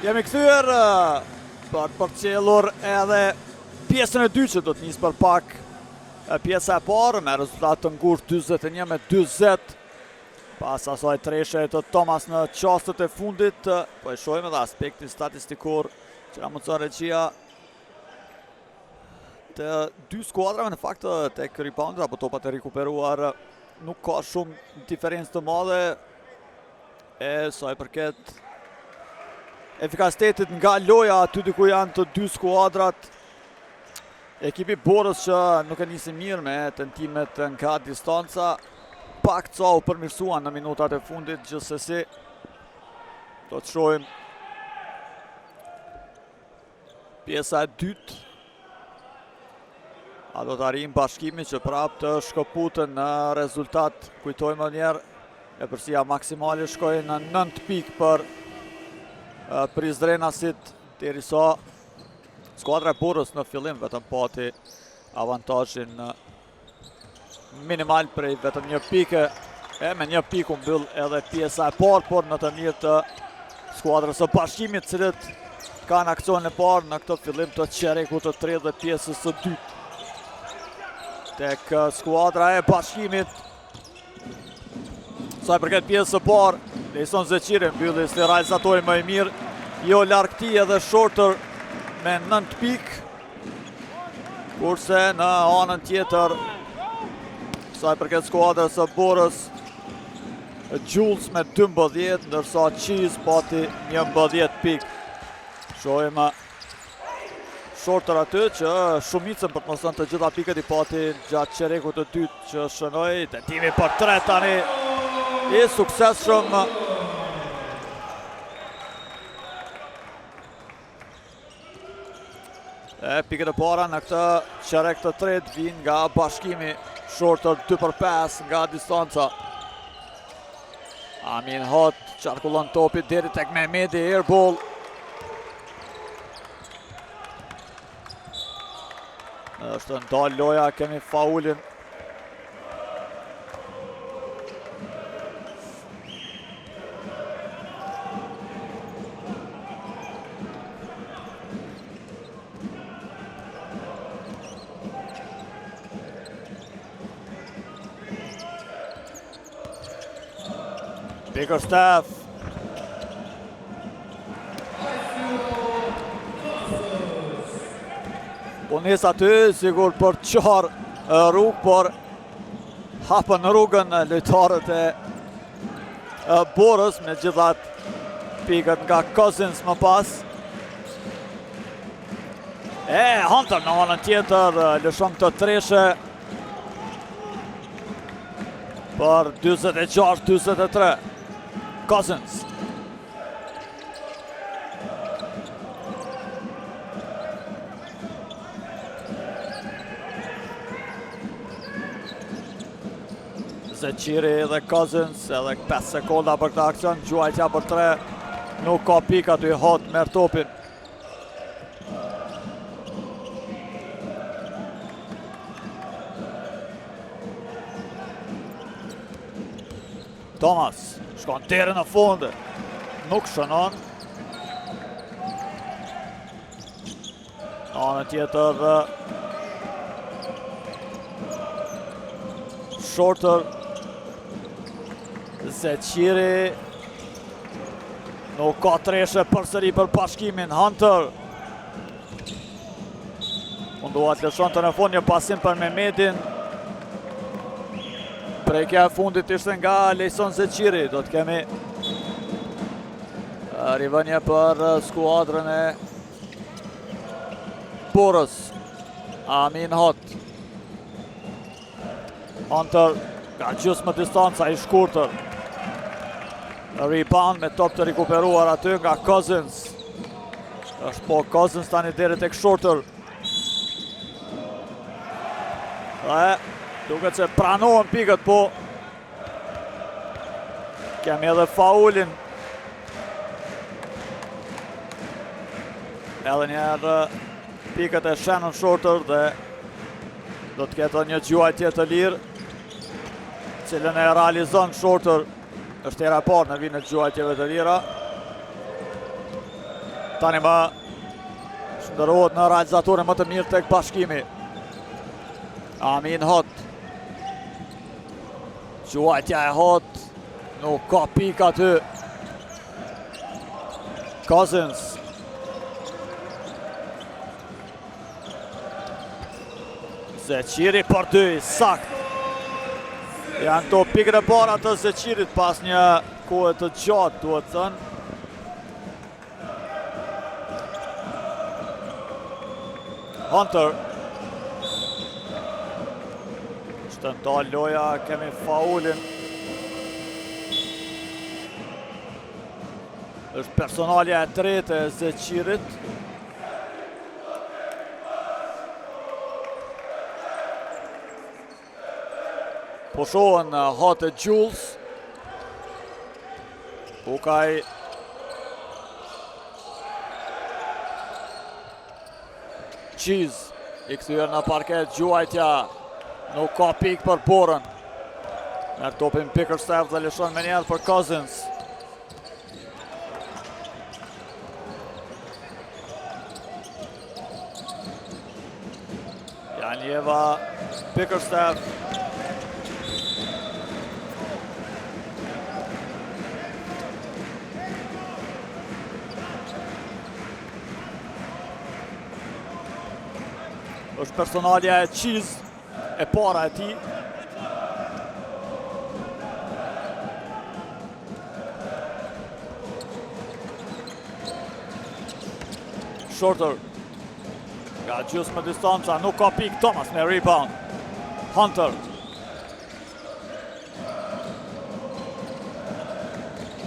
Jemi kthyer për të përcjellur edhe pjesën e dytë që do të nisë për pak. Pjesa e parë me rezultat të ngurtë 41-20. Pas asaj treshe të Thomas në qastet e fundit, po e shohim edhe aspektin statistikor që na mundson regjia të dy skuadrave në fakt tek reboundet apo topat e rikuperuar nuk ka shumë diferencë të madhe e sa i përket efikasitetit nga loja aty diku janë të dy skuadrat. Ekipi Borës që nuk e nisi mirë me tentimet nga distanca, pak ca u përmirësuan në minutat e fundit, gjithsesi do të shohim pjesa e dytë. A do të arrijmë bashkimi që prap të shkëputën në rezultat. Kujtojmë njerë, e përsia maksimale shkojnë në 9 pikë për Prizrenasit, derisa skuadra e Borës në fillim vetëm pati avantazhin minimal prej vetëm 1 pikë, e me 1 pikë u mbyll edhe pjesa e parë, por në të mirë të skuadrës së Bashkimit, cilët kanë aksionin e parë në këtë fillim të çerekut të tretë dhe pjesës së dytë. Tek skuadra e Bashkimit, sa i përket pjesës së parë, Lejson Zeqiri mbylli si realizatori më i mirë, jo larg këtij edhe Shorter me 9 pikë, kurse në anën tjetër, sa i përket skuadrës së Borës, Jules me 12, ndërsa Cheese pati 11 pikë. Shohim Shorter aty që shumicën për të mos thënë të gjitha pikët i pati gjatë çerekut të dytë që shënoi. Tentimi për 3 tani i suksesshëm. Pikët e para në këtë çerek të tretë vijnë nga Bashkimi. Shorter 2/5 nga distanca. Amin Hot qarkullon topi deri tek Mehmeti, airball. Është ndal loja, kemi faulin. Bickerstaff. Unis aty, sigur për të qarë rrugë, por hapën rrugën lojtarët e Borës, me gjithat pikët nga Cousins më pas. Hunter në anën tjetër lëshon këtë treshe për 46-43. Cousins. Zeqiri dhe Cousins, edhe 5 sekonda për këtë aksion, gjuajtja për 3, nuk ka pika aty. Hot merr topin. Thomas, shkon deri në fund, nuk shënon. Në anën tjetër Shorter, Zeqiri, nuk ka treshe përsëri për Bashkimin. Hunter munduat lëshon të në fund, një pasim për Mehmetin. Prekja e fundit ishte nga Lejson Zeqiri. Do të kemi rivënje për skuadrën e Borës. Amin Hot. Hunter ka gjysmë më distanca, i shkurtër. Rebound me top të rikuperuar aty nga Cousins. Është po Cousins tani deri tek Shorter. Dhe duket se pranohen pikët, po kemi edhe faulin. Edhe njerë pikët e shenën Shorter dhe do të ketë një gjuajtje të lirë, cilën e realizon Shorter. Është era e parë në vinë të gjuajtjeve të lira. Tani më shndërrohet në realizatorin më të mirë tek Bashkimi. Amin Hot. Quajtja e Hot. Nuk ka pik aty. Cousins. Zeqiri për 2, sakt. Janë këto pikën e para të Zeqirit pas një kohë të gjatë, duhet thënë. Hunter. Shtenton loja, kemi faulin. Është personalja e tretë e Zeqirit. Pushohen Hot e Jules. Bukaj. Cheese. I kthyer në parket Gjuajtja. Nuk ka pik për Borën. Merr topin Bickerstaff dhe lëshon me njerë për Cousins. Janjeva, Bickerstaff. Është personalja e Cheese, e para e tij. Shorter. Nga gjysmë distanca, nuk ka pik. Thomas me rebound. Hunter.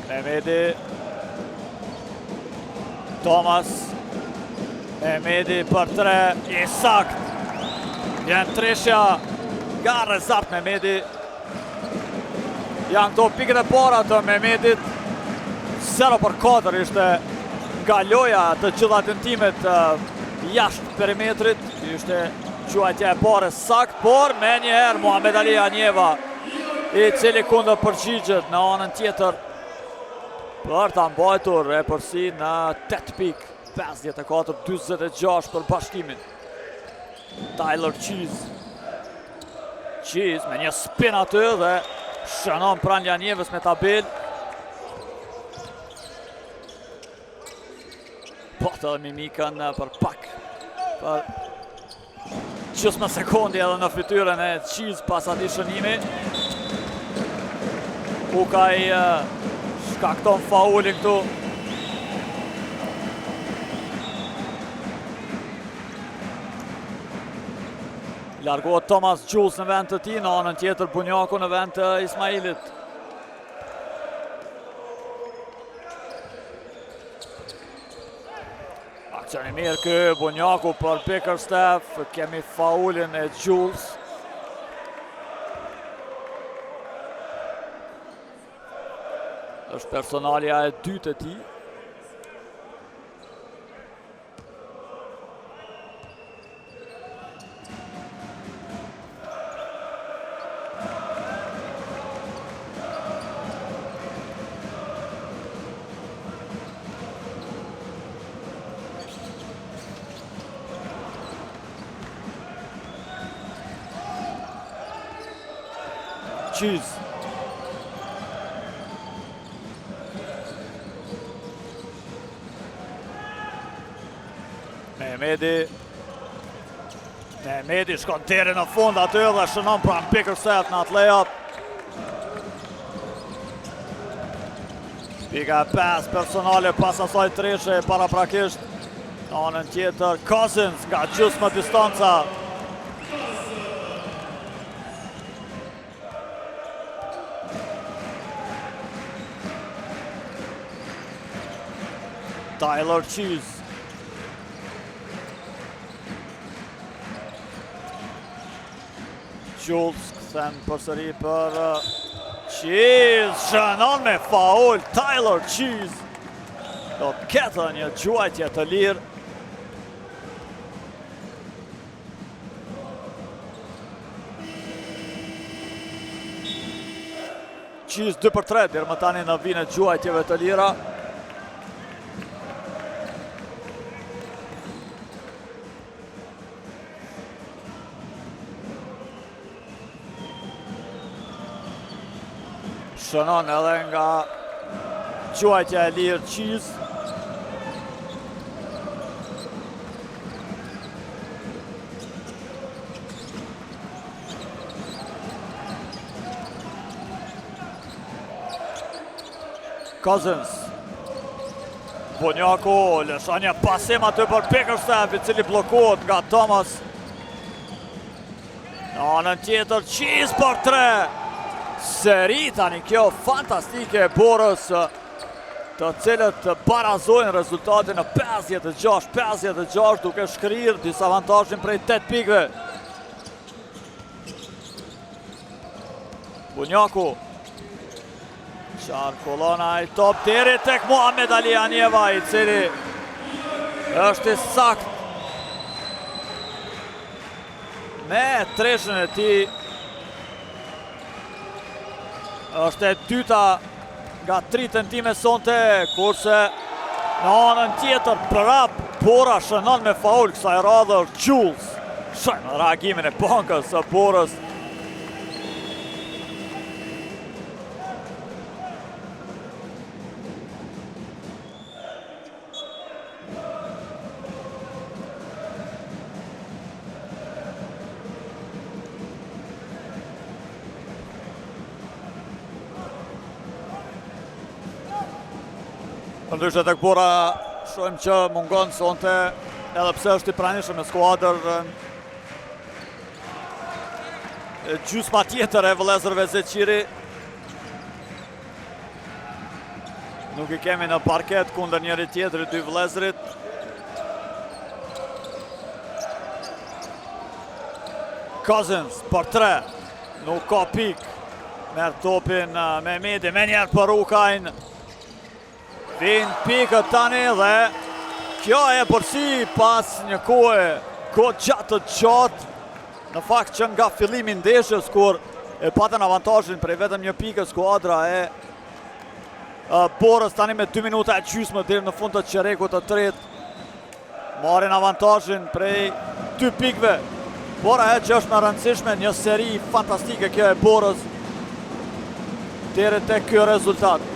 Mehmedi. Thomas. Mehmedi për 3, i sakt. Janë treshja nga Rezat Mehmedi. Janë këto pikët e para të Mehmedit. 0/4 ishte nga loja të gjitha tentimet jashtë perimetrit. Ishte quajtja e pare sakt, por me njëherë Muhamet Ali Janjeva, i cili kundër përgjigjet në anën tjetër për ta mbajtur e përsi në 8 pikë. 54-46 për Bashkimin. Tyler Cheese. Cheese me një spin aty dhe shënon pranë Janjevës me tabel. Po të dhe mimikën për pak. Për gjysmë sekundi edhe në fytyrën e Cheese pas ati shënimi. Bukaj shkakton faulin këtu. Largohet Thomas Jules në vend të tij, në anën tjetër Bunjaku në vend të Ismailit. Akcioni mirë kë, Bunjaku për Bickerstaff, kemi faulin e Jules. Është personalja e dytë e tij. Cheese. Mehmedi shkon deri në fund aty dhe shënon pranë Bickerstaff në atë layup. Pika 5 personale pas asaj treshe paraprakisht. Në anën tjetër Cousins nga gjysmë distanca. Tyler Cheese. Jules këthen përsëri për Cheese. Shënon me faul Tyler Cheese. Do të ketë një gjuajtje të lirë. Cheese 2/3 deri më tani në vinë gjuajtjeve të lira. Shënon edhe nga quajtja e lirë Qiz. Cousins. Bonjaku, lëshanja pasim aty për Bickerstaff, i cili blokohet nga Thomas. Në anën tjetër, Qiz për 3. Seri tani kjo fantastike e Borës, të cilët barazojnë rezultatin në 56-56 duke shkrirë disavantazhin prej 8 pikëve. Bonjaku. Qarkolona i top deri tek Muhamed Ali Anjeva, i cili është i sakt me treshën e ti. Është e dyta nga 3 tentime sonte, kurse në anën tjetër prap Bora shënon me faul kësaj radhe Jules. Shojmë reagimin e bankës së Borës. Ndryshe tek Bora, shohim që mungon sonte, edhe pse është i pranishëm me skuadër gjysma tjetër e vëllezërve Zeqiri. Nuk i kemi në parket kundër njëri tjetri dy vëllezërit. Cousins për 3, nuk ka pik. Merë topin Mehmeti, me njerë për Rukajn. Vin pikët tani dhe kjo e përsi pas një kohë gjatë të gjatë. Në fakt që nga fillimi ndeshjes kur e patën avantazhin prej vetëm një pikë skuadra e Borës tani me 2 minuta e gjysmë deri në fund të çerekut të tretë. Marrin avantazhin prej 2 pikëve. Bora e që është më rëndësishme, një seri fantastike kjo e Borës deri tek ky rezultat.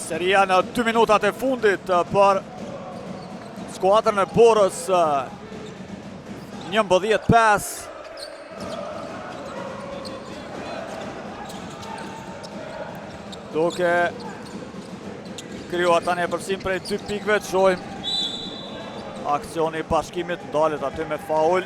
Seria në 2 minutat e fundit për skuadrën e Borës, 11-5. Duke krijuar tani përsim prej 2 pikëve, shohim aksioni i bashkimit, ndalet aty me faul.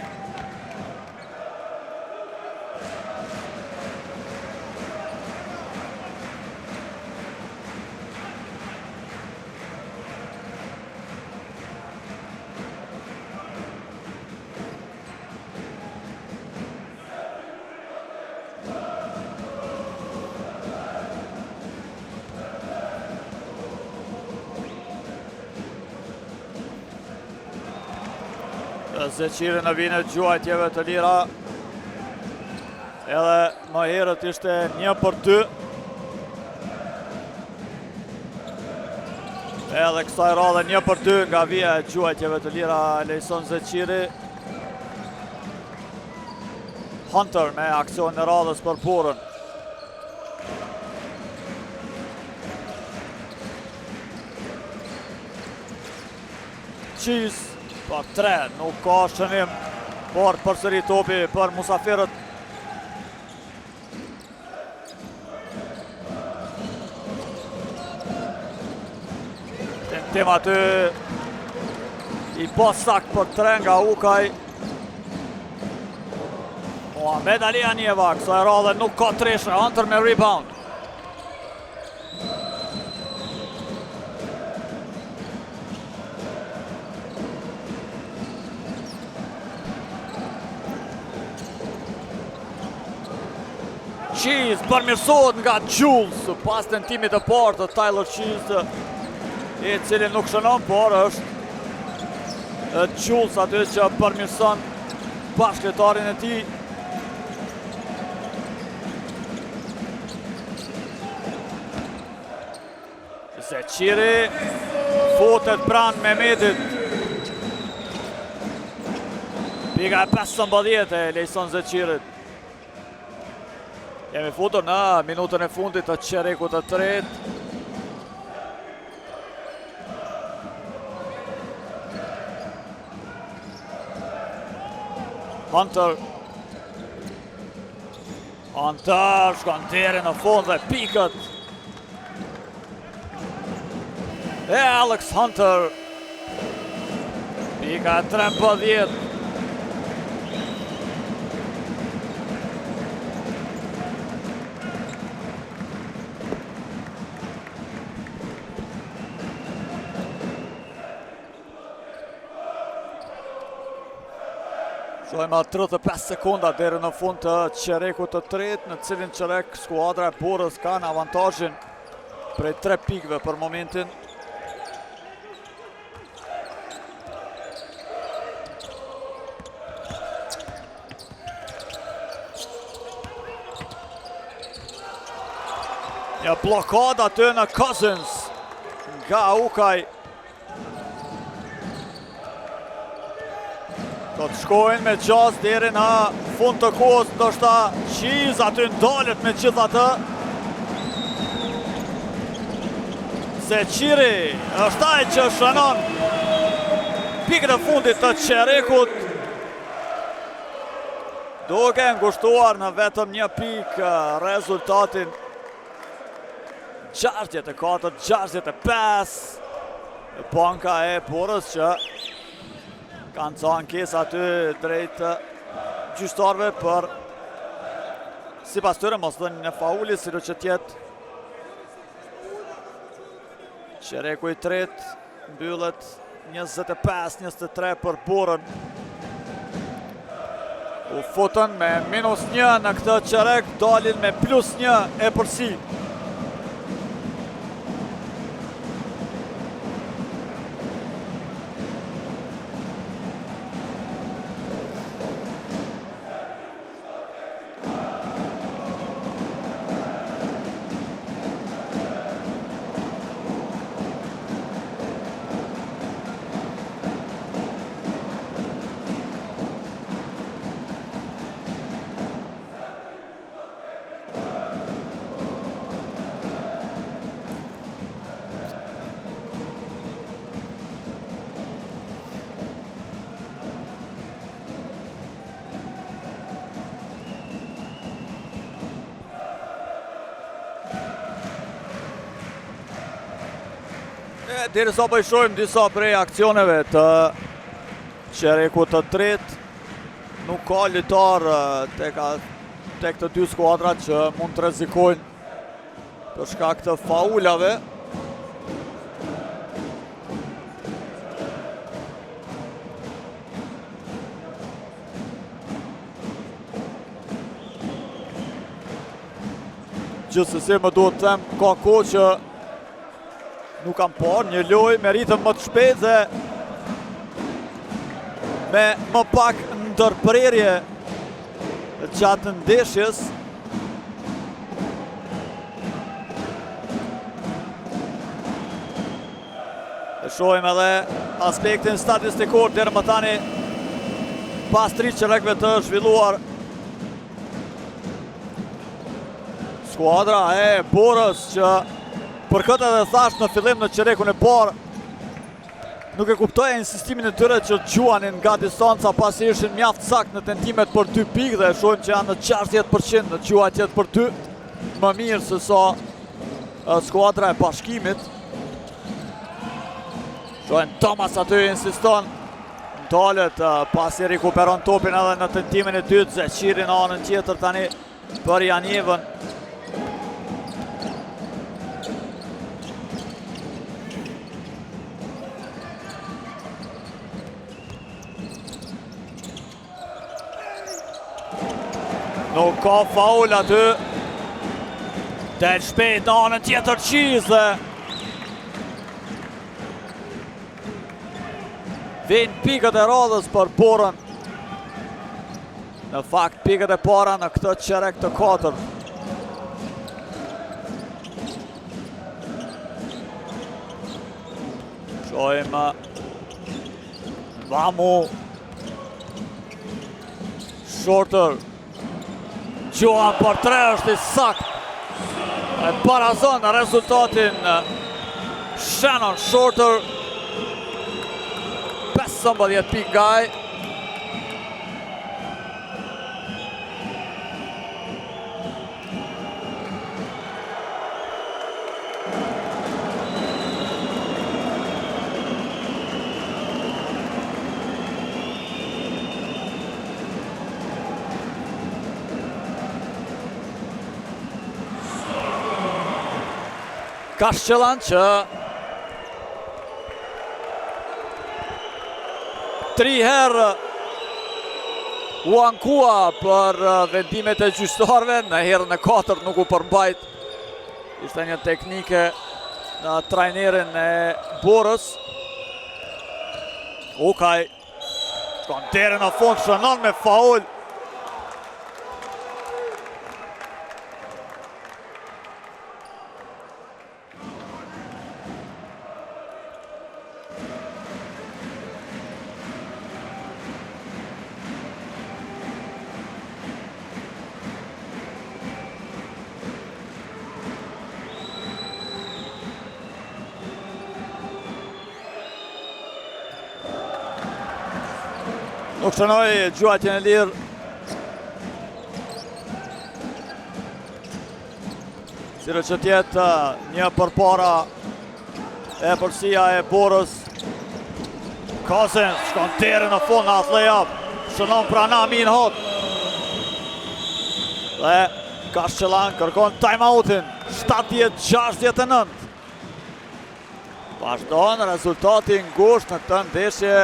Zeqiri në vine gjuajtjeve të lira. Edhe më herët ishte 1-2. Edhe kësaj radhe 1-2 nga vija e gjuajtjeve të lira Lejson Zeqiri. Hunter me aksion në radhës për Borën. Qiz për 3, nuk ka shënim, por përsëri topi për musafirët. Shtim aty i posak për 3 nga Ukaj. Mohamed Ali Anieva, kësaj radhe nuk ka treshe, Hunter me rebound. Cheese përmirësohet nga Jules pas tentimit të parë të Tyler Cheese, i cili nuk shënon, por është Jules aty që përmirëson bashkëletarin e tij. Zeqiri futet pranë Mehmetit. Pika e 15 e Lejson Zeqirit. Jemi futur në minutën e fundit të çerekut të tretë. Hunter shkon deri në fund dhe pikët e Alex Hunter. Pika e 13. Shojmë 35 sekunda deri në fund të çerekut të tretë, në cilin çerek skuadra e Borës ka në avantazhin prej 3 pikëve për momentin. Një blokad aty në Cousins nga Ukaj. Do të shkojnë me gjaz deri në fund të kohës, ndoshta Cheese aty ndalet me gjithatë. Zeqiri është ai që shënon pikën e fundit të çerekut. Duke ngushtuar në vetëm 1 pikë rezultatin 64-65. Banka e Borës që kanë ca ankesë aty drejt gjyqtarëve për sipas tyre mos dhënien e faulit, sidoqë që tjetë. Çereku i tretë mbyllet 25-23 për Borën. U futën me -1 në këtë çerek, dalin me +1 e përsi. Derisa po i shohim disa prej aksioneve të çerekut të tretë, nuk ka lojtar tek të dy skuadrat që mund të rrezikojnë për shkak të faulave. Gjithsesi më duhet të them, ka kohë që nuk kam parë një lojë me ritëm më të shpejtë dhe me më pak ndërprerje gjatë ndeshjes. E shohim edhe aspektin statistikor deri më tani pas 3 çerekëve të zhvilluar. Skuadra e Borës që për këtë edhe thash në fillim në çerekun e parë, nuk e kuptoja insistimin e tyre që gjuanin nga distanca pasi ishin mjaft sakt në tentimet për 2 pikë dhe shohim që janë në 60% në gjuatjet për 2, më mirë se sa skuadra e Bashkimit. Shohen Thomas aty insiston Talet pasi rikuperon topin edhe në tentimin e dytë. Zeqiri në anën tjetër tani për Janjevën. Nuk ka faul aty. Del shpejt në anën tjetër Qizë. Vin pikët e radhës për Borën. Në fakt pikët e para në këtë qerek të 4. Shojmë Vamu. Shorter. Gjohan për 3 është i sakt. E parazon në rezultatin Shannon Shorter. 15 pikë gaj. Kashqelan që 3 herë u ankua për vendimet e gjyqtarëve, në herën e 4 nuk u përmbajt. Ishte një teknike në trajnerin e Borës. Ukaj shkon deri në fund, shënon me faul. Nuk shënoj gjuajtjen e lirë. Sire që tjetë një përpara e përsia e Borës. Cousins shkon deri në fund në atë lejap. Shënon prana Amin Hot. Dhe Kashqelan kërkon time-outin. 70-69. Vazhdon rezultati ngushtë në këtë ndeshje.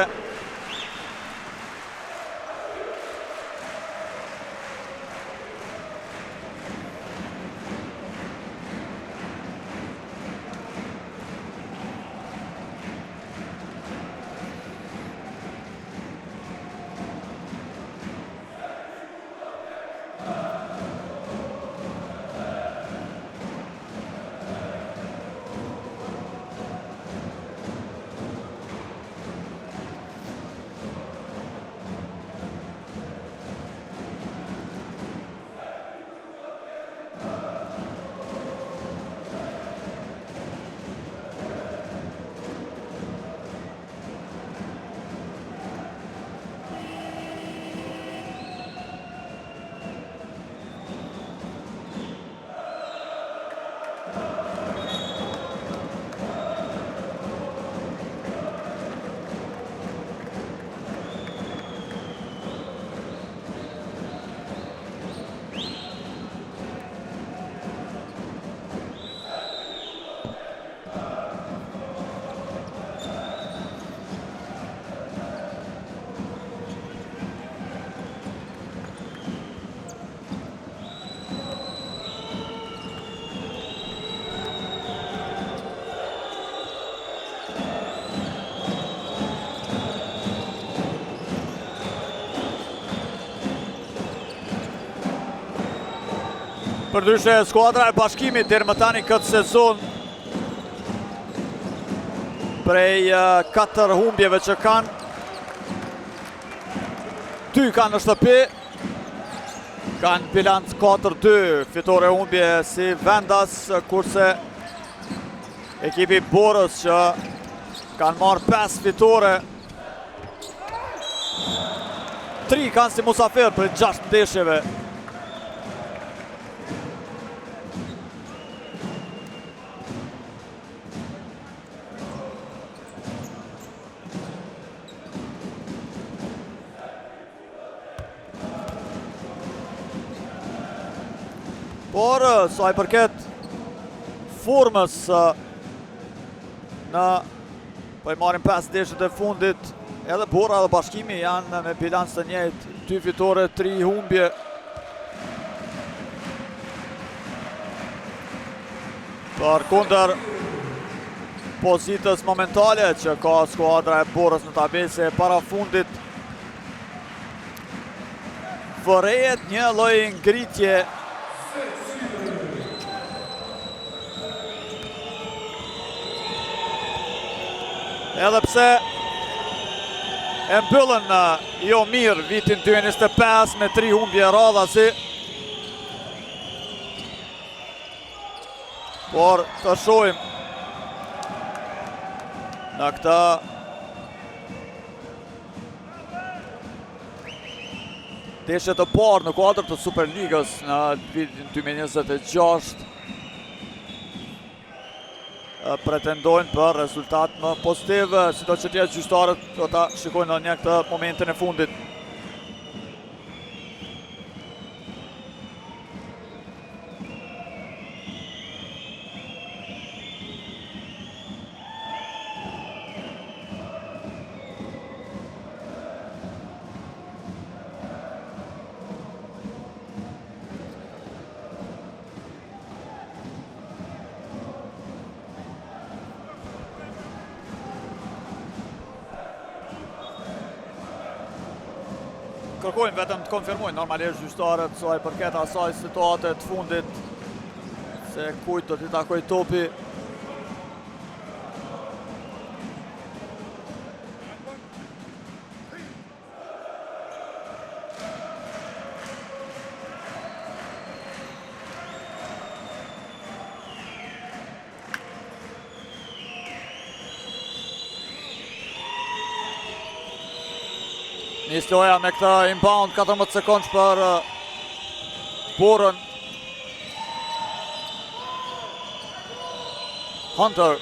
Përdryshe skuadra e Bashkimit deri më tani këtë sezon prej 4 humbjeve që kanë, 2 kanë në shtëpi, kanë bilanc 4-2, fitore humbje si vendas, kurse ekipi Borës që kanë marrë 5 fitore, 3 kanë si musafir për 6 ndeshjeve. Por, sa i përket formës në po i marim 5 ndeshjet e fundit, edhe Bora dhe Bashkimi janë me bilans të njëjtë, 2 fitore, 3 humbje. Për kunder pozitës momentale që ka skuadra e Borës në tabelë e para fundit, vërejet një lloj ngritje edhe pse e mbyllën jo mirë vitin 2025 me 3 humbje radhasi. Por të shohim në këtë ndeshje të parë në kuadër të Superligës në vitin 2026 pretendojnë për rezultat më pozitiv, si do që tjetë gjyqtarët do ta shikojnë në një këtë momentin e fundit. Kërkojnë vetëm të konfirmojnë normalisht gjyqtarët sa i përket asaj situate të fundit se kujt do t'i takoj topi. Nis loja me këta inbound 14 sekundë për Borën. Hunter.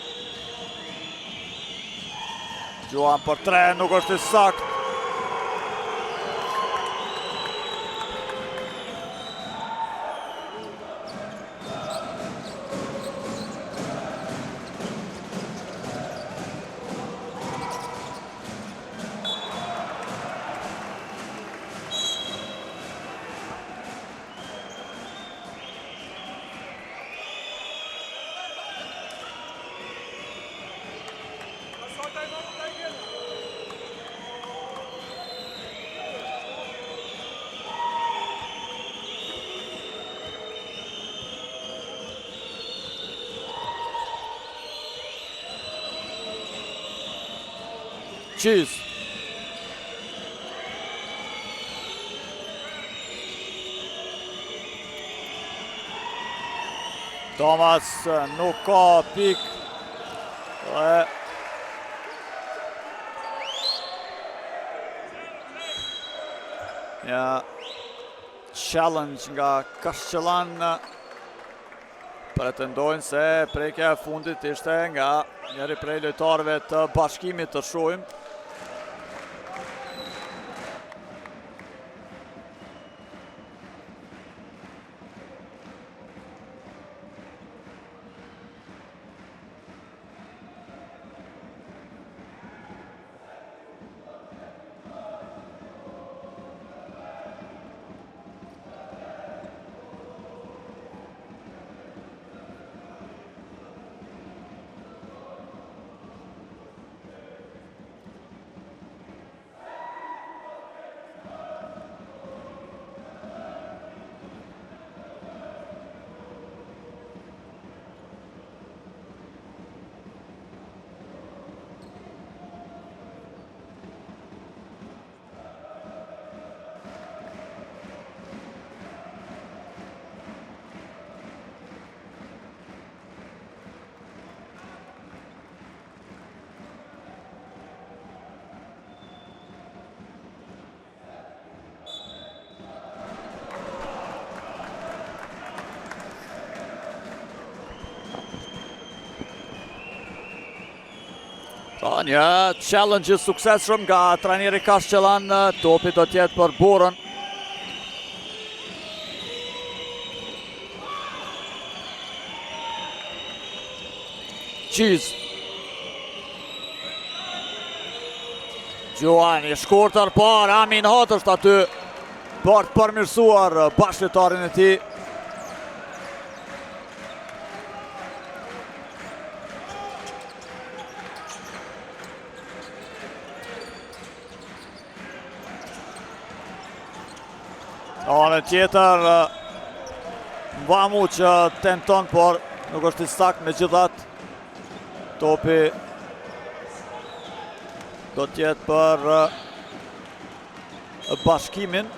Gjuan për 3, nuk është i sakt. Qiz. Thomas nuk ka pik. Ja, challenge nga Kashqelan. Pretendojnë se prekja e fundit ishte nga njëri prej lojtarëve të Bashkimit, të shohim. Një challenge suksesshëm nga trajneri Kashqelan, topi do tjetë për Borën. Qiz. Gjuani, shkurtër par, Amin Hot është aty për të përmirësuar bashkëtarin e tij. Anën tjetër, Mbamu që tenton, por nuk është i saktë megjithatë. Topi do t'jetë për Bashkimin.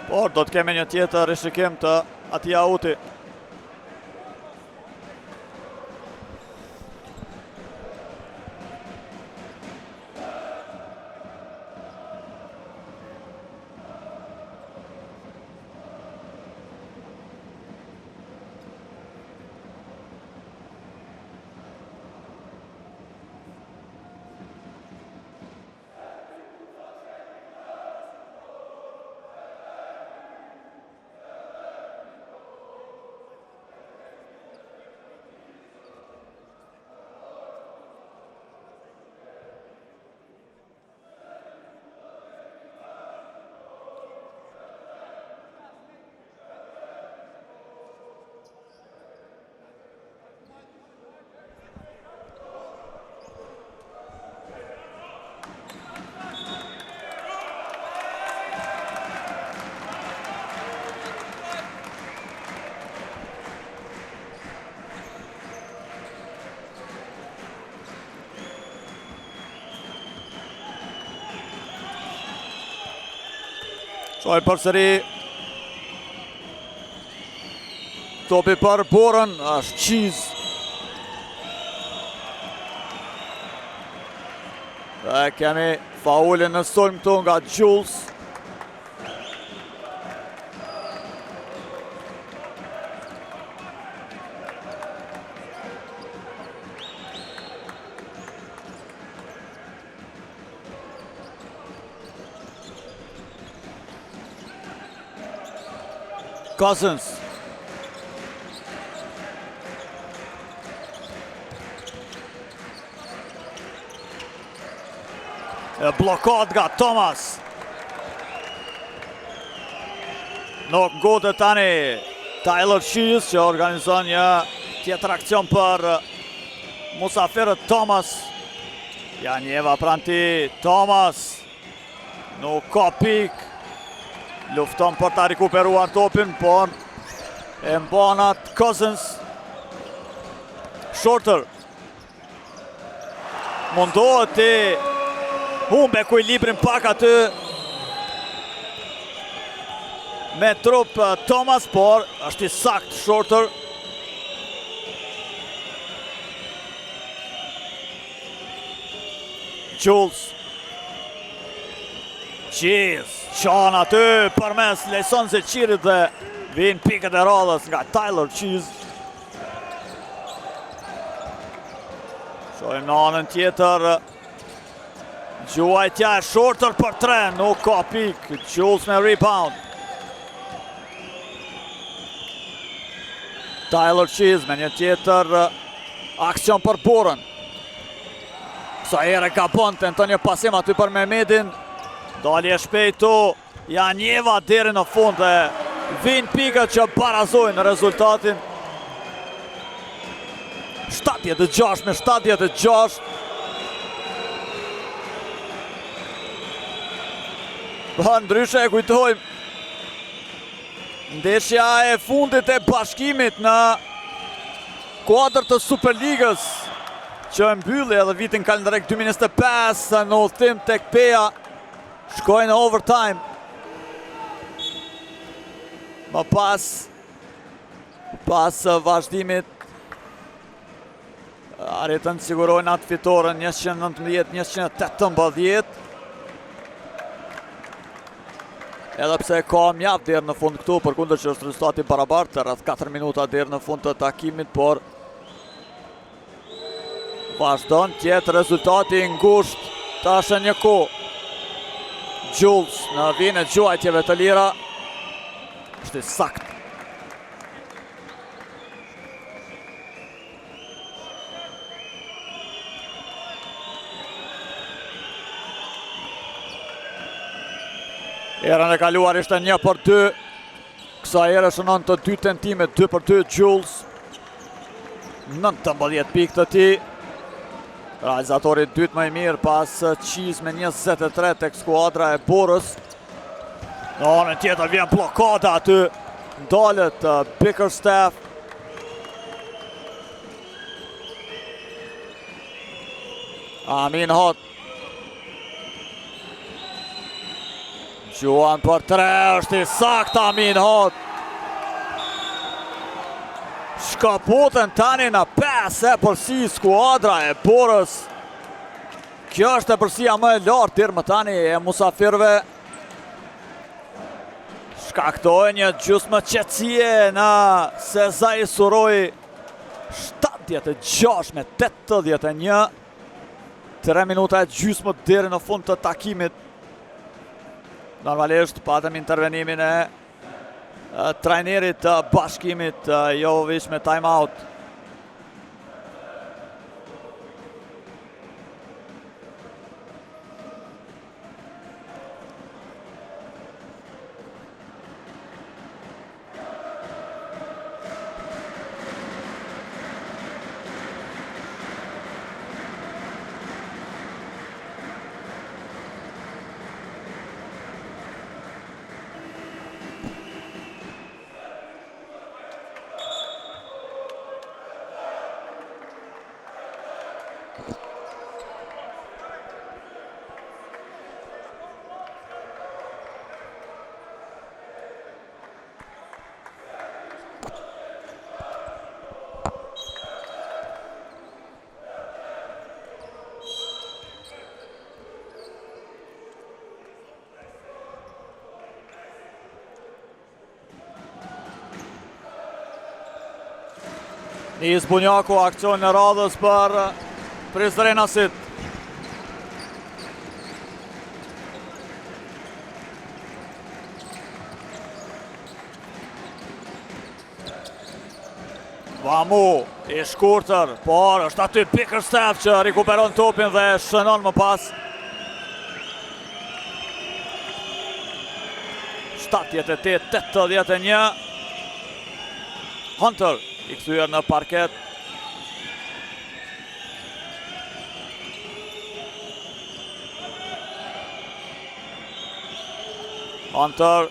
Por do t'kemi një tjetër rishikim të Atij Auti. Shoj përsëri. Topi për Borën, është Qiz. Dhe kemi faulin në sulm këtu nga Jules. Cousins. Blokot nga Thomas. Nuk ngotet tani Tyler Qiz që organizon një tjetër akcion për musafirët Thomas. Janjeva pranti Thomas. Nuk ka pik. Lufton për ta rikuperuar topin, por e mbanat Cousins. Shorter. Mundohet të humbe ekuilibrin pak aty me trup Thomas, por është i sakt Shorter. Jules. Qiz. Qan aty përmes Leson Zeqirit dhe vinë pikët e radhës nga Tyler Qiz. Shojmë në anën tjetër. Gjuajtja e Shorter për 3, nuk ka pik. Jules me rebound. Tyler Qiz me një tjetër aksion për Borën. Sa ere ka bën, tenton një pasim aty për Mehmetin. Dalje shpejtu, Janjeva deri në fund dhe vinë pikët që barazojnë rezultatin. 76 me 76. Ndryshe e kujtojmë ndeshja e fundit e Bashkimit në kuadër të Superligës që mbylli edhe vitin kalendarik 2025 në udhëtim tek Peja. Shkojnë në overtime. Më pas vazhdimit arritën të sigurojnë atë fitoren 119-118. Edhe pse ka mjaft deri në fund këtu, përkundër që është rezultati barabartë, rreth 4 minuta deri në fund të takimit, por vazhdon tjetë rezultati ngushtë tash një kohë. Jules në vijën e gjuajtjeve të lira. Është sakt. Erën e kaluar ishte 1-2. Kësa herë shënon të 2 tentime, 2-2 Jules. 19 pikë të ti. Realizatori dytë më i mirë pas qiz me 23 tek skuadra e Borës. Në anën tjetër vjen blokada aty. Ndalet Bickerstaff. Amin Hot. Gjuan për 3, është i sakt Amin Hot. Shkaputën tani në 5 e përsi skuadra e Borës. Kjo është e përsia më e lartë deri më tani e musafirve. Shkaktoi një gjysmë qetësie në Sezai Suroi. 76 me 81. 3 minuta e gjysmë deri në fund të takimit. Normalisht patëm intervenimin e trajnerit të bashkimit Jovovic me time-out. Nis Bunjaku, akcion në radhës për Prizrenasit. Vamu i shkurtër, por është aty Bickerstaff që rikuperon topin dhe shënon më pas. 78-81. Hunter i kthyer në parket. Hunter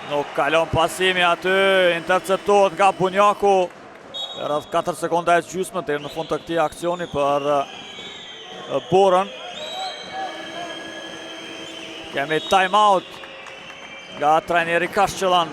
nuk kalon pasimi aty, interceptohet nga Bunjaku. Rreth 4 sekonda e gjysmë deri në fund të këtij aksioni për Borën. Kemi time-out nga trajneri Kashqelan.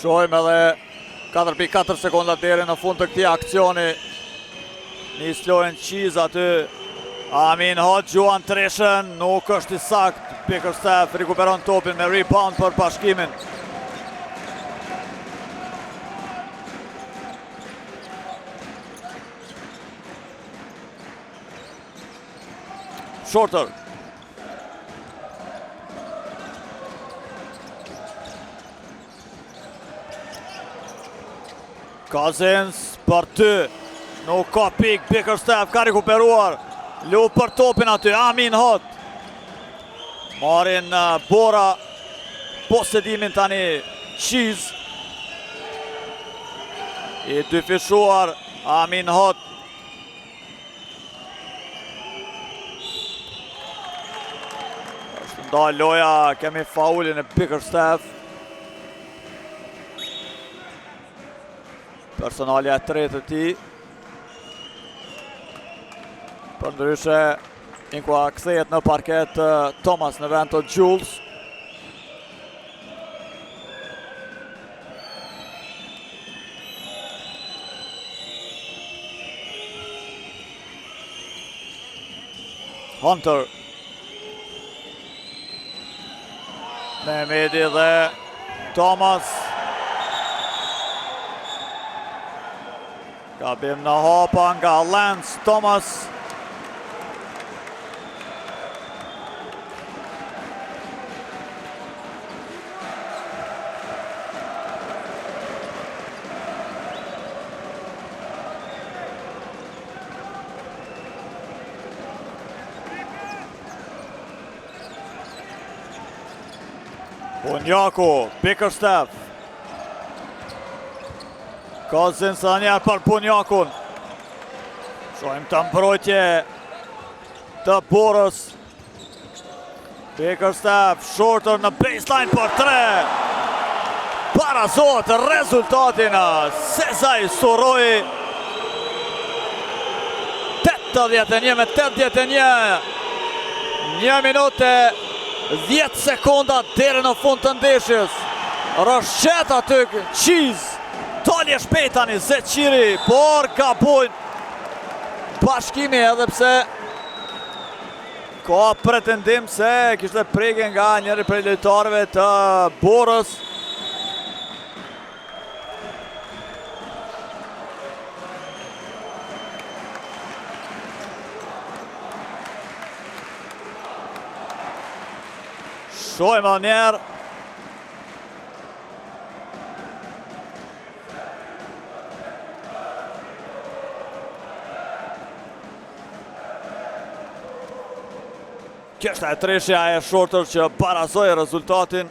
Shohim edhe 4.4 sekonda deri në fund të këtij aksioni. Nis lojën qiz aty. Amin Hot gjuan treshën, nuk është i sakt. Bickerstaff rikuperon topin me rebound për bashkimin. Shorter. Cousins për 2. Nuk ka pik, Bickerstaff ka rikuperuar. Lu për topin aty, Amin Hot. Marin Bora posedimin tani Qiz. I dyfishuar Amin Hot. Është ndalë loja, kemi faulin e Bickerstaff. Personalja e tretë të ti. Për ndryshe, Inkua kthehet në parket Thomas në vend të Jules. Hunter. Mehmeti dhe Thomas. Gabim në hapa nga Lance Thomas. Bunjaku, Bickerstaff. Cousins dhe njerë për Bunjakun. Shojmë të mbrojtje të Borës. Bickerstaff, Shorter në baseline për 3. Parazohet rezultatin Sezai Suroi. 81-81. 1 minutë 10 sekonda deri në fund të ndeshjes. Rëshqet aty Qiz. Dalje shpejt tani Zeqiri, por gabojnë Bashkimi edhe pse ka pretendim se kishte prekje nga njëri prej lojtarëve të Borës. Shojmë njerë. Kështë e treshja e Shorter që barazoi rezultatin.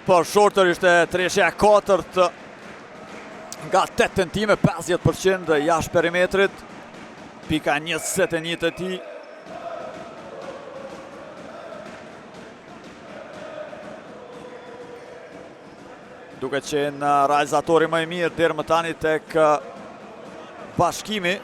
Por Shorter ishte treshja 4 nga 8 tentime, 50% jashtë perimetrit. Pika 21 të ti. Duke qenë realizatori më i mirë deri më tani tek Bashkimi.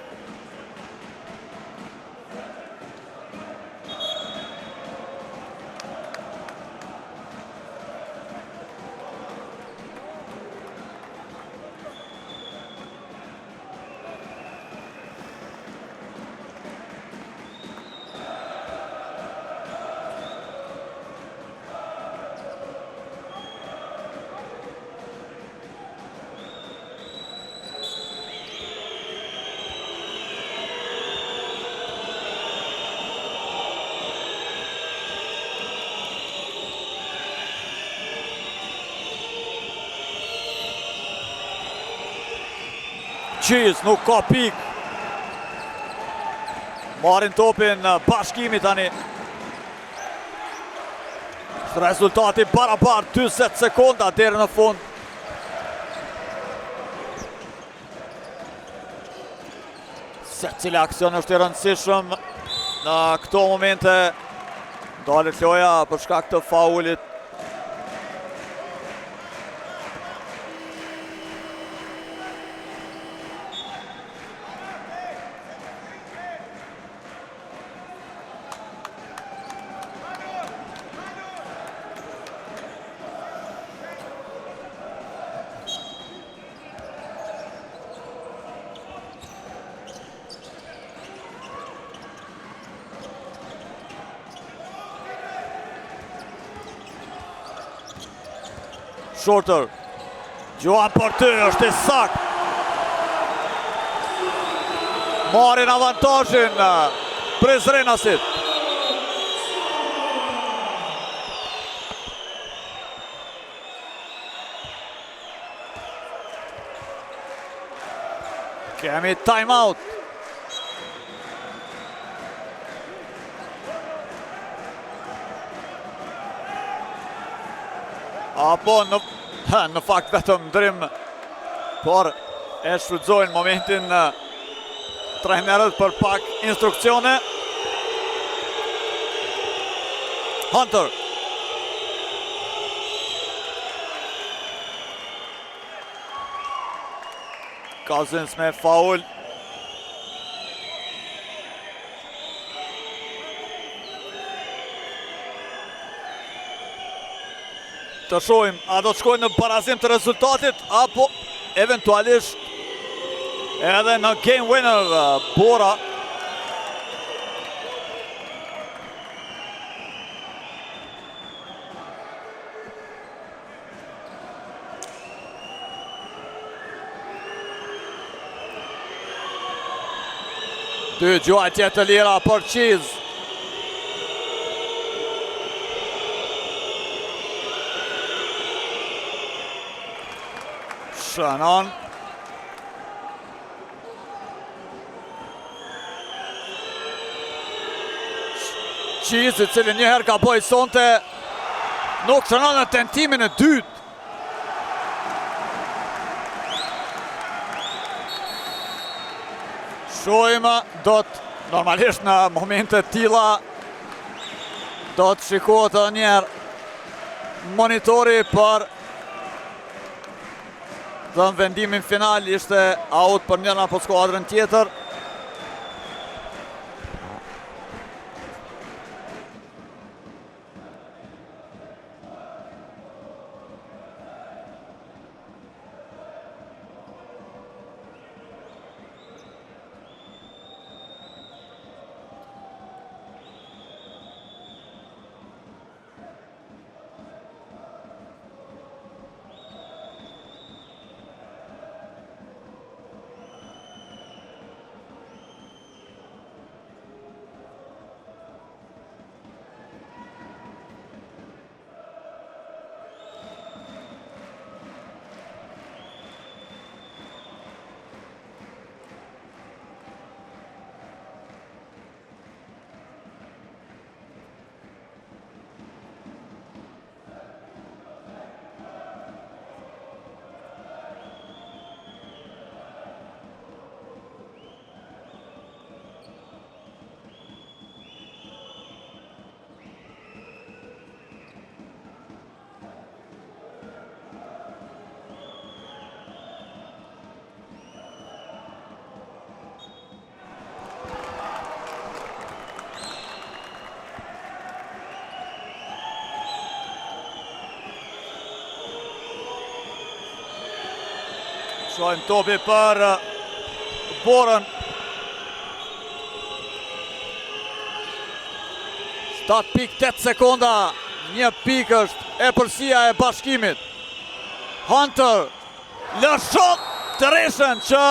Qiz nuk ka pik. Marin topin Bashkimi tani. Rezultati barabar 20 sekonda deri në fund. Secili aksion është i rëndësishëm në këto momente. Dalet loja për shkak të faulit. Shorter. Gjuan për ty, është i sakt. Marin avantajin Prizrenasit. Kemi time out. Apo në fakt vetëm ndrim, por e shfrytëzojnë momentin trajnerët për pak instruksione. Hunter. Cousins me faul. Të shohim, a do të shkojnë në barazim të rezultatit, apo eventualisht edhe në game winner Bora. Dy gjuajtje të lira për Qiz. Shannon. Qiz, i cili njëherë ka bëj sonte, nuk shënon në tentimin e dytë. Shojmë, do të normalisht në momente tilla do të shikohet edhe njerë monitori për dhe në vendimin final ishte out për njërën apo skuadrën tjetër. Shojmë topi për Borën. 7.8 sekonda. 1 pikë është e përsia e bashkimit. Hunter lëshon të rishën që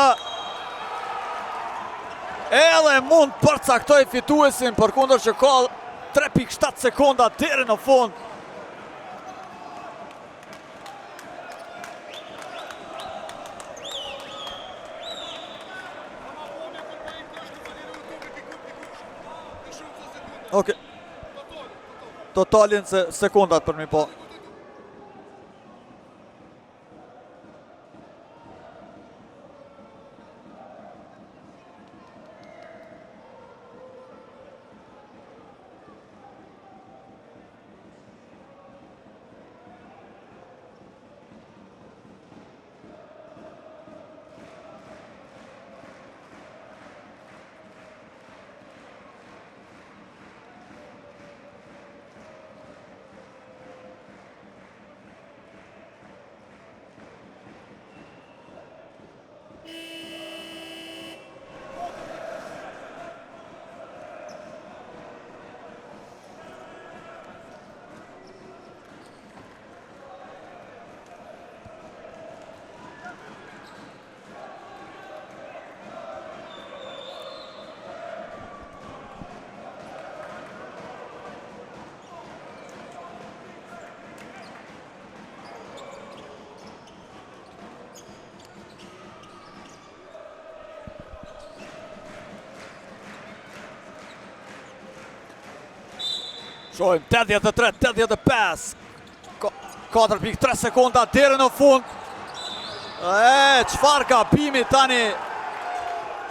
edhe mund përcaktoj fituesin, përkundër që ka 3.7 sekonda deri në fund. Ok, totalin se sekundat për mi po. Shojmë 83-85. 4.3 sekonda deri në fund. Çfarë gabimi tani?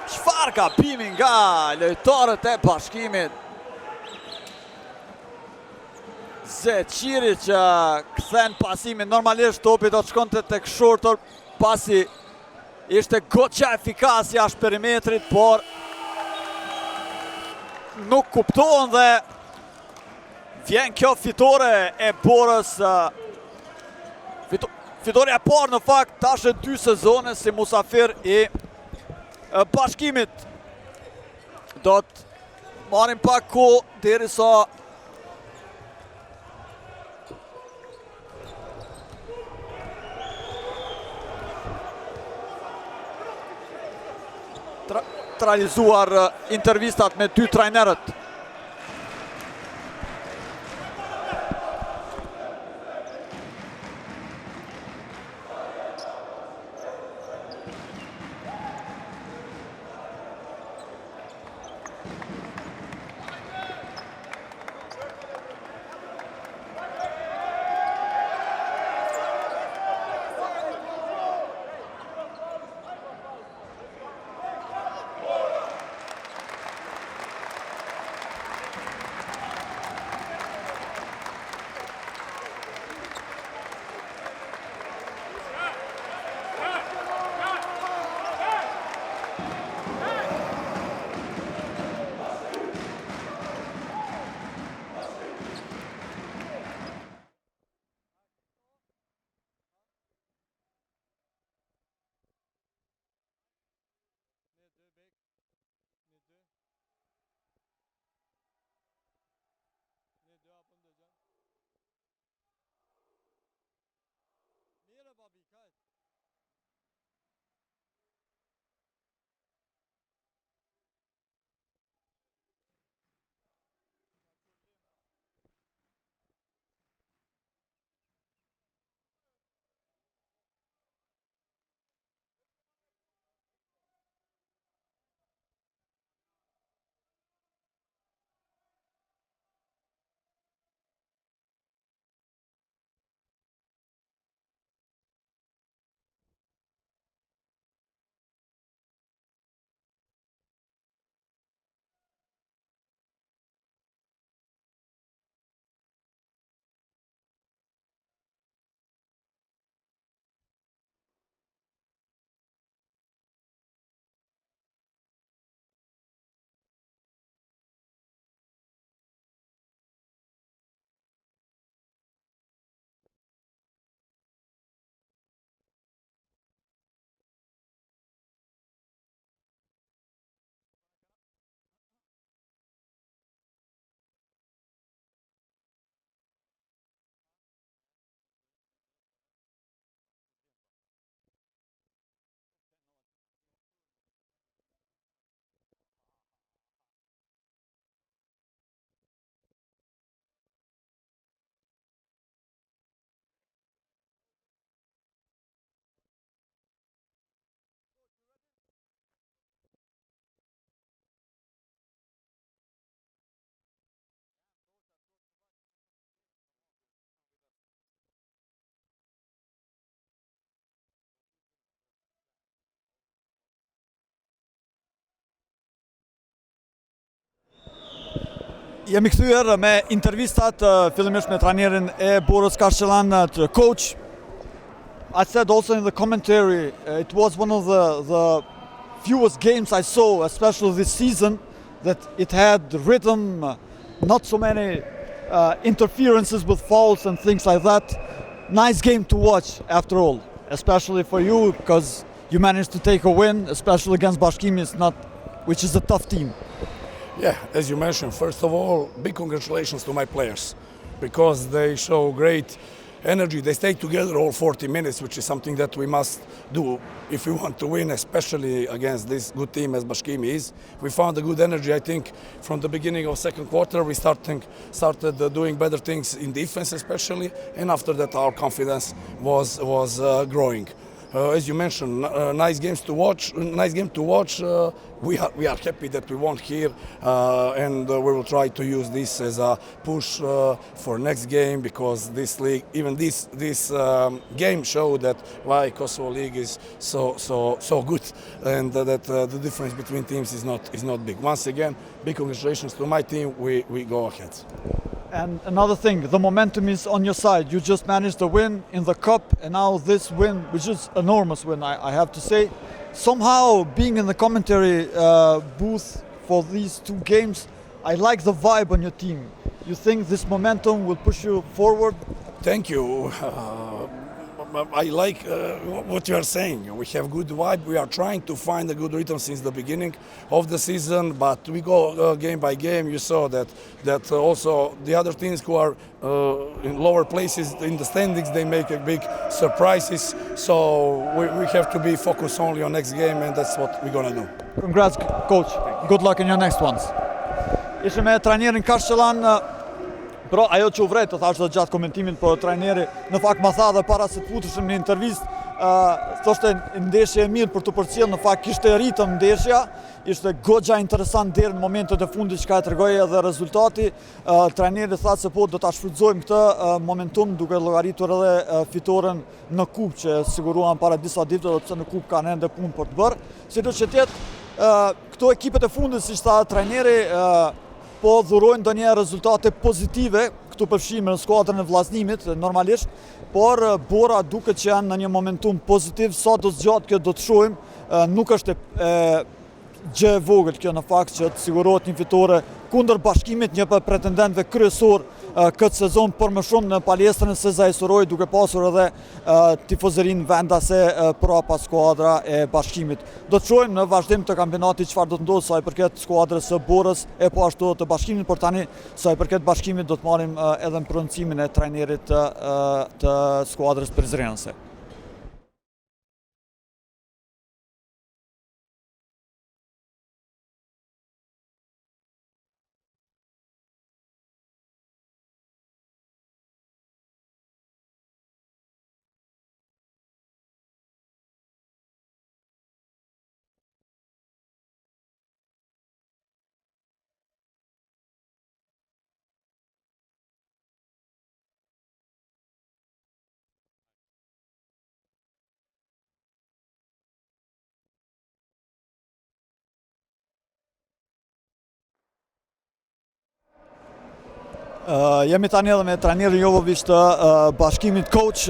Çfarë gabimi nga lojtarët e Bashkimit. Zeçiri që kthen pasimin, normalisht topi do të shkonte tek Shorter pasi ishte goxha efikas jashtë perimetrit, por nuk kuptohen dhe vjen kjo fitore e Borës. Fitoria e parë në fakt tash e 2 sezone si musafir i Bashkimit. Do të marrim pak kohë derisa të realizuar intervistat me 2 trajnerët. Jemi kthyer me intervistat fillimisht me trajnerin e Borës Karçelan, coach. I said also in the commentary, it was one of the fewest games I saw, especially this season, that it had rhythm, not so many interferences with fouls and things like that. Nice game to watch after all, especially for you, because you managed to take a win, especially against Bashkimi, which is a tough team. Yeah, as you mentioned, first of all, big congratulations to my players because they show great energy. They stay together all 40 minutes, which is something that we must do if we want to win, especially against this good team as Bashkimi is. We found a good energy, I think, from the beginning of second quarter. We started doing better things in defense especially, and after that our confidence was growing. as you mentioned, nice games to watch. Nice game to watch. We are happy that we won here, and we will try to use this as a push for next game, because this league, even this game showed that why Kosovo League is so good, and that the difference between teams is not big. Once again, big congratulations to my team. We go ahead. And another thing, the momentum is on your side. You just managed a win in the cup, and now this win, which is enormous win, I have to say. Somehow, being in the commentary booth for these two games, I like the vibe on your team. You think this momentum will push you forward? Thank you. I like what you are saying. We have good vibe. We are trying to find a good rhythm since the beginning of the season, but we go game by game. You saw that also the other teams who are in lower places in the standings, they make a big surprises. So we have to be focused only on next game, and that's what we're gonna do. Congrats, coach. Good luck in your next ones. Ishte me trajnerin Kashqelan. Pra, ajo që u vrejt, të thashtë dhe gjatë komentimin për trajneri, në fakt ma tha dhe para se të futëshëm një intervist, thoshte ndeshje e mirë për të përcjellë, në fakt kishte ritëm ndeshja, ishte goxha interesant deri në momentet e fundit që ka e tregoi edhe rezultati. Trajneri tha se po do ta shfrytëzojmë këtë momentum duke llogaritur edhe fitoren në kupë që siguruan para disa ditëve, sepse në kupë kanë ende punë për të bërë. Sidoqë që këto ekipet e fundit, siç tha trajneri, po dhurojnë ndonjëherë rezultate pozitive, këtu përfshim në skuadrën e vllaznimit normalisht, por Bora duket që janë në një momentum pozitiv, sa do zgjatë kjo do të shohim, nuk është gjë e vogël kjo në fakt që të sigurohet një fitore kundër Bashkimit, një për pretendentëve kryesor këtë sezon, për më shumë në paljestrën e Sezai Soroi, duke pasur edhe tifozërinë vendase prapa skuadra e Bashkimit. Do të shohim në vazhdim të kampionatit çfarë do të ndodhë sa i përket skuadrës së Borës e po ashtu të Bashkimit, por tani sa i përket Bashkimit do të marrim edhe në prononcimin e trajnerit të skuadrës Prizrense. Jemi tani edhe me trajnerin Jovovic të Bashkimit. Coach,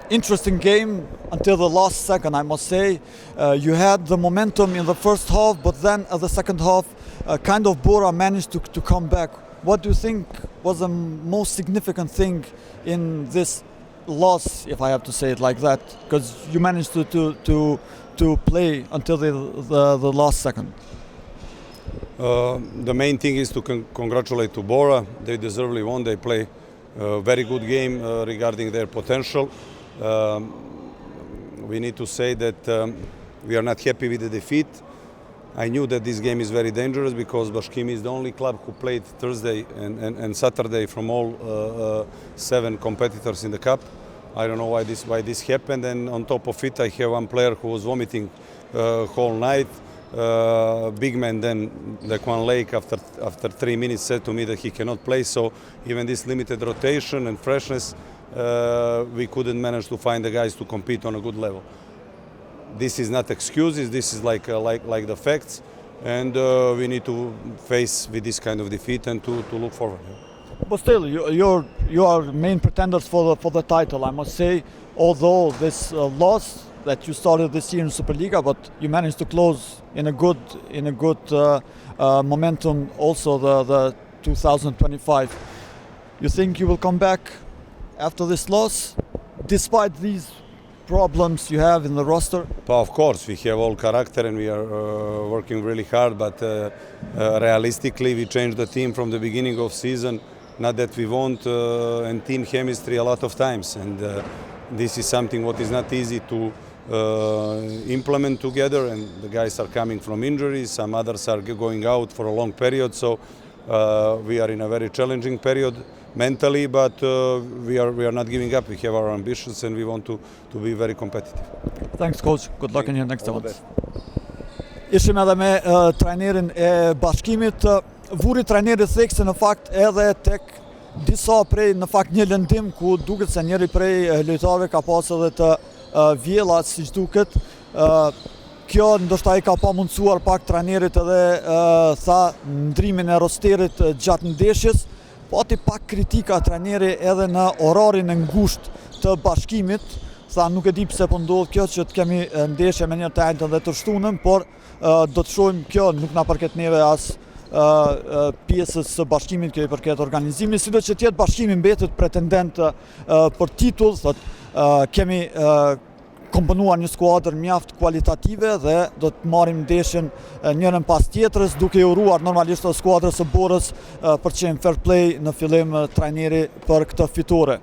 interesting game until the last second, I must say. You had the momentum in the first half, but then at the second half, kind of Bora managed to come back. What do you think was the most significant thing in this loss, if I have to say it like that? Because you managed to play until the last second. The main thing is to congratulate to Bora. They deservedly won. They play a very good game regarding their potential. We need to say that we are not happy with the defeat. I knew that this game is very dangerous because Bashkim is the only club who played Thursday and Saturday from all 7 competitors in the cup. I don't know why this happened, and on top of it I have one player who was vomiting whole night. Big man then, Laquan Lake, after 3 minutes said to me that he cannot play, so even this limited rotation and freshness, we couldn't manage to find the guys to compete on a good level. This is not excuses, this is like the facts, and we need to face with this kind of defeat and to look forward. But still, you are main pretenders for the title, I must say, although this loss that you started this year in Superliga, but you managed to close in a good momentum also the 2025. You think you will come back after this loss, despite these problems you have in the roster? Of course, we have all character and we are working really hard, but realistically we changed the team from the beginning of season. Not that we want and team chemistry a lot of times, and this is something what is not easy to implement together, and the guys are coming from injuries, some others are going out for a long period, so we are in a very challenging period. mentally, but we are not giving up. We have our ambitions and we want to be very competitive. Thanks coach. Good luck in your next All the event. Ishim edhe me trajnerin e Bashkimit. Vuri trajneri Theksi në fakt edhe tek disa prej në fakt një lëndim ku duket se njëri prej lojtarëve ka pas edhe të vjella siç duket. Kjo ndoshta i ka pa mundësuar pak trajnerit edhe tha ndrimin e rosterit gjatë ndeshjes. Pati pak kritika trajneri edhe në orarin e ngushtë të Bashkimit. Tha nuk e di pse po ndodh kjo që të kemi ndeshje me një talent dhe të shtunën, por do të shohim kjo nuk na përket neve as pjesës së Bashkimit, kjo i përket organizimit, sido që tjetë Bashkimi mbetet pretendent për titull, kemi komponuar një skuadër mjaft kualitative dhe do të marrim ndeshjen njërin pas tjetrës, duke i uruar normalisht skuadrës së Borës për të qenë fair play në fillim trajneri për këtë fitore.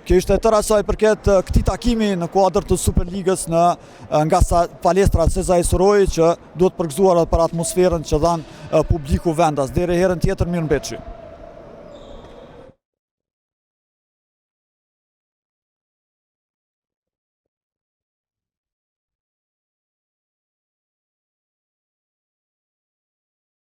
Kjo ishte tëra sa i përket këtij takimi në kuadër të Superligës nga palestra Sezai Suroi që duhet përgëzuar për atmosferën që dhan publiku vendas. Deri herën tjetër, mirëmbëjtje.